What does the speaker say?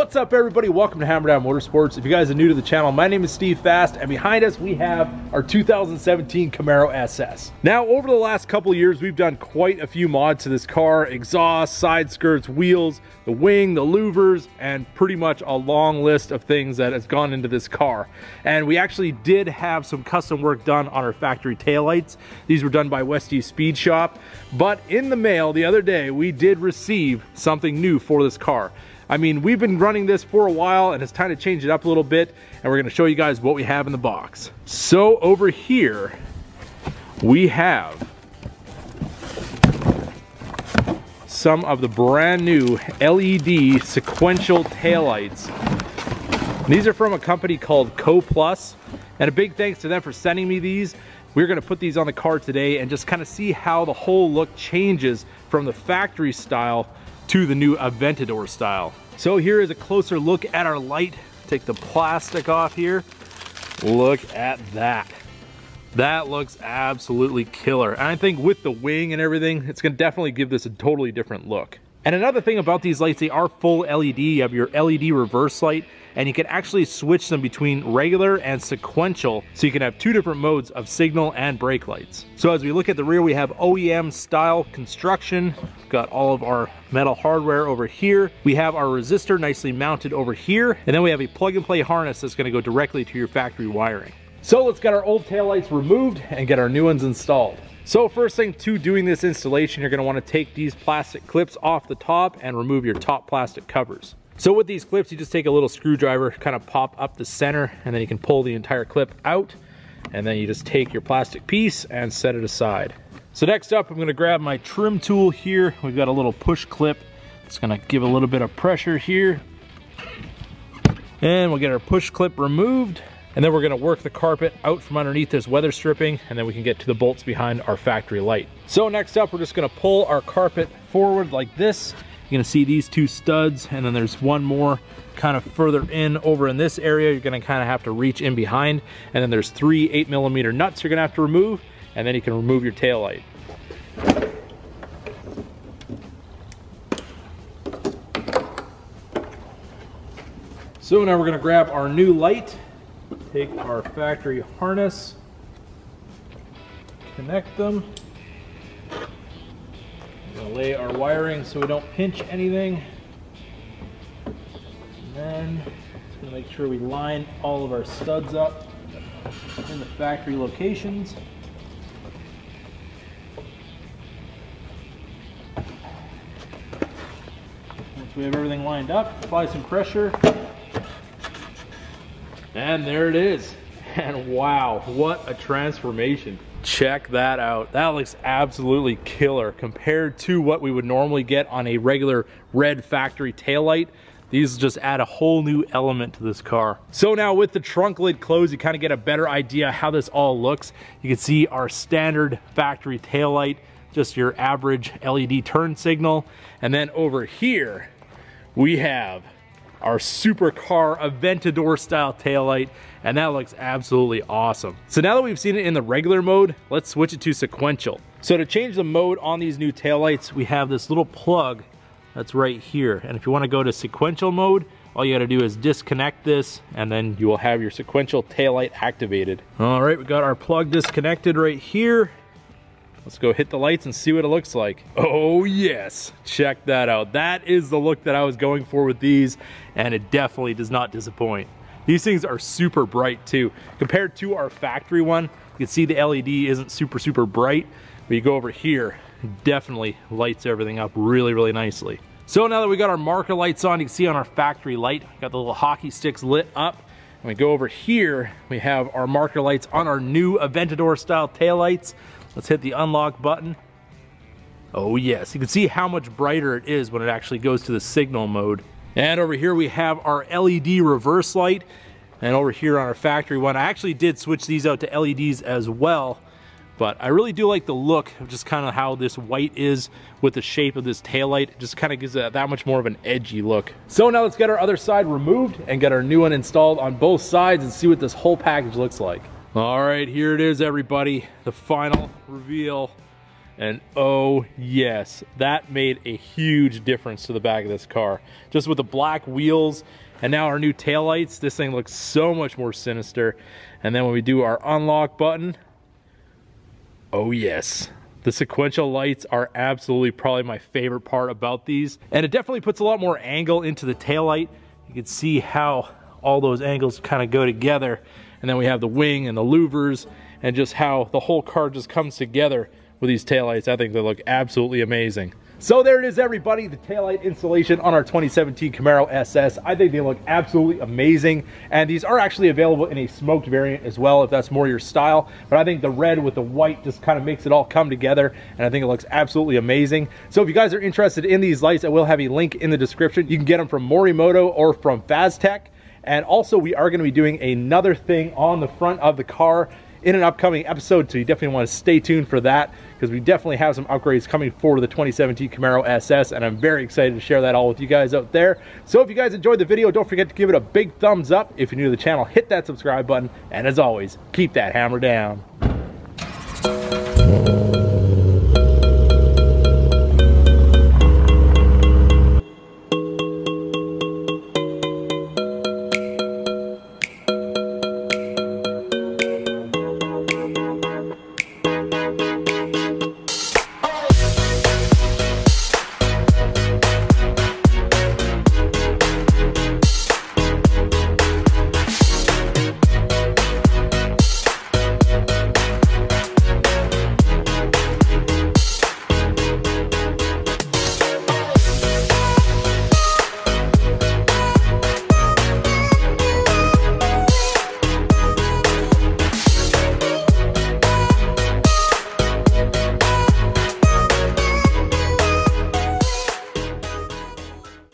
What's up, everybody? Welcome to Hammerdown Motorsports. If you guys are new to the channel, my name is Steve Fast, and behind us we have our 2017 Camaro SS. Now, over the last couple of years, we've done quite a few mods to this car: exhaust, side skirts, wheels, the wing, the louvers, and pretty much a long list of things that has gone into this car. And we actually did have some custom work done on our factory taillights. These were done by Westy Speed Shop, but in the mail the other day, we did receive something new for this car. I mean, we've been running this for a while and it's time to change it up a little bit, and we're gonna show you guys what we have in the box. So over here, we have some of the brand new LED sequential taillights. These are from a company called Coplus, and a big thanks to them for sending me these. We're gonna put these on the car today and just kind of see how the whole look changes from the factory style to the new Aventador style. So here is a closer look at our light. Take the plastic off here. Look at that. That looks absolutely killer. And I think with the wing and everything, it's gonna definitely give this a totally different look. And another thing about these lights, they are full LED. You have your LED reverse light, and you can actually switch them between regular and sequential, so you can have two different modes of signal and brake lights. So as we look at the rear, we have OEM style construction. We've got all of our metal hardware over here. We have our resistor nicely mounted over here, and then we have a plug and play harness that's gonna go directly to your factory wiring. So let's get our old taillights removed and get our new ones installed. So first thing to doing this installation, you're gonna wanna take these plastic clips off the top and remove your top plastic covers. So with these clips, you just take a little screwdriver, kind of pop up the center, and then you can pull the entire clip out, and then you just take your plastic piece and set it aside. So next up, I'm gonna grab my trim tool here. We've got a little push clip. It's gonna give a little bit of pressure here. And we'll get our push clip removed. And then we're gonna work the carpet out from underneath this weather stripping, and then we can get to the bolts behind our factory light. So next up, we're just gonna pull our carpet forward like this. You're gonna see these two studs, and then there's one more kind of further in over in this area. You're gonna kind of have to reach in behind, and then there's 3 8mm nuts you're gonna have to remove, and then you can remove your tail light. So now we're gonna grab our new light. Take our factory harness, connect them. We're gonna lay our wiring so we don't pinch anything. And then just gonna make sure we line all of our studs up in the factory locations. Once we have everything lined up, apply some pressure. And there it is. And wow, what a transformation. Check that out. That looks absolutely killer compared to what we would normally get on a regular red factory taillight. These just add a whole new element to this car. So now with the trunk lid closed, you kind of get a better idea how this all looks. You can see our standard factory taillight, just your average LED turn signal. And then over here, we have our supercar Aventador style taillight, and that looks absolutely awesome. So now that we've seen it in the regular mode, let's switch it to sequential. So to change the mode on these new taillights, we have this little plug that's right here. And if you want to go to sequential mode, all you got to do is disconnect this, and then you will have your sequential taillight activated. All right, we got our plug disconnected right here. Let's go hit the lights and see what it looks like. Oh yes, check that out. That is the look that I was going for with these, and it definitely does not disappoint. These things are super bright too. Compared to our factory one, you can see the LED isn't super bright, but you go over here, it definitely lights everything up really nicely. So now that we got our marker lights on, you can see on our factory light, got the little hockey sticks lit up. And we go over here, we have our marker lights on our new Aventador style taillights. Let's hit the unlock button. Oh yes, you can see how much brighter it is when it actually goes to the signal mode. And over here we have our LED reverse light. And over here on our factory one, I actually did switch these out to LEDs as well. But I really do like the look of just kind of how this white is with the shape of this taillight. It just kind of gives it that much more of an edgy look. So now let's get our other side removed and get our new one installed on both sides and see what this whole package looks like. All right, here it is, everybody. The final reveal. And oh yes, that made a huge difference to the back of this car. Just with the black wheels and now our new taillights, this thing looks so much more sinister. And then when we do our unlock button, oh yes, the sequential lights are absolutely probably my favorite part about these. And it definitely puts a lot more angle into the taillight. You can see how all those angles kind of go together. And then we have the wing and the louvers and just how the whole car just comes together with these taillights. I think they look absolutely amazing. So there it is, everybody, the taillight installation on our 2017 Camaro SS. I think they look absolutely amazing, and these are actually available in a smoked variant as well if that's more your style. But I think the red with the white just kind of makes it all come together, and I think it looks absolutely amazing. So if you guys are interested in these lights, I will have a link in the description. You can get them from Morimoto or from Phastek. And also we are going to be doing another thing on the front of the car in an upcoming episode, so you definitely want to stay tuned for that, because we definitely have some upgrades coming for the 2017 Camaro SS, and I'm very excited to share that all with you guys out there. So if you guys enjoyed the video, don't forget to give it a big thumbs up. If you're new to the channel, hit that subscribe button, and as always, keep that hammer down.